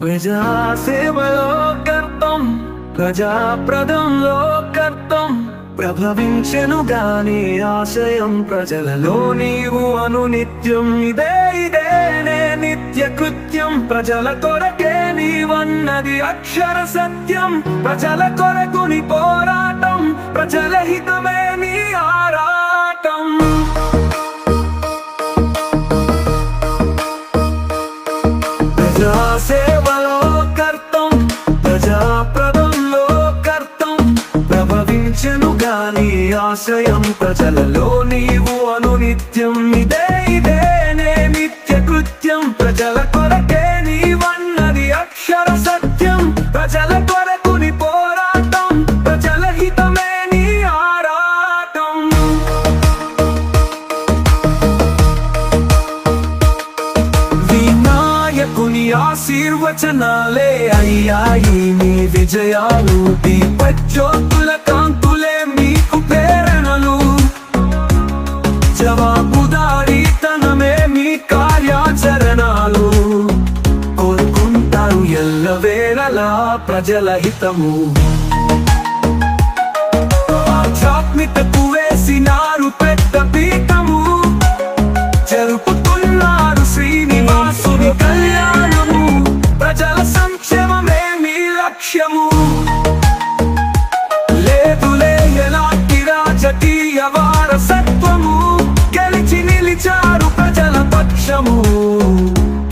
ప్రజాసేవలో కర్తం ప్రజాప్రదంలో కర్తం ప్రభవించెను గాని ఆశయం ప్రజలలో నీవు అనునిత్యం ఇదేనే నిత్య కృత్యం ప్రజల కొరకే నీవన్నది అక్షర సత్యం ప్రజల కొరకు నీ పోరాటం ప్రజల హితమే నీ ఆరాటం ప్రజాసేవలో కర్తం ప్రజాప్రదంలో కర్తం ప్రభవించెను గాని ఆశయం ప్రజలలో నీవు అనునిత్యం ఇదేనే నిత్య కృత్యం ప్రజల కొరకే నీవన్నది అక్షర సత్యం ప్రజల కొరకు నీ పోరాటం ప్రజల హితమే నీ ఆరాటం వినాయకుని ఆశీర్వచనాలే అయ్యాయి నీ విజయాలు దీపజ్యోతుల కాంతులే మీకు ప్రేరణలు జవాబుదారీతనమే మీ కార్యాచరణాలు కోరుకుంటారు ఎల్లవేళలా ప్రజల హితము ఆధ్యాత్మికతకు వేసినారు పెద్ద పీఠము జరుపుతున్నారు శ్రీనివాసుని కళ్యాణము ప్రజల సంక్షేమమే మీ లక్ష్యము లేదులే ఎలాంటి రాజకీయ వారసత్వము గెలిచి నిలిచారు ప్రజల పక్షము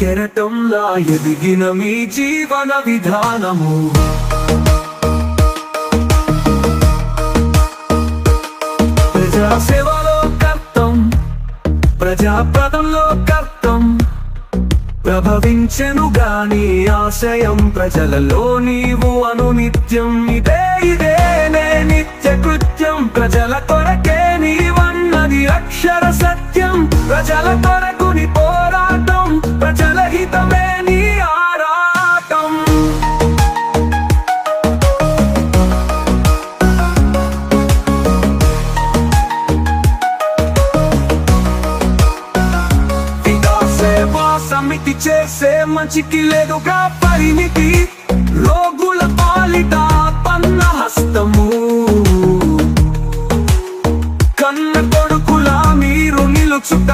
కెరటంలా ఎదిగిన మీ జీవన విధానము ప్రజాసేవలో కర్తం ప్రజాప్రదంలో కర్తం ప్రభవించెను గాని ఆశయం ప్రజలలో నీవు అనునిత్యం ఇదేనే నిత్య కృత్యం ప్రజల కొరకే నీవన్నది అక్షర సత్యం ప్రజల కొరకు నీ పోరాటం ప్రజల హితమే నీ ఆరాటం సమితి చేసే మంచికి లేదుగా పరిమితి రోగుల పాలిట పన్న హస్తము కన్న కొడుకులా మీరు నిలుచుట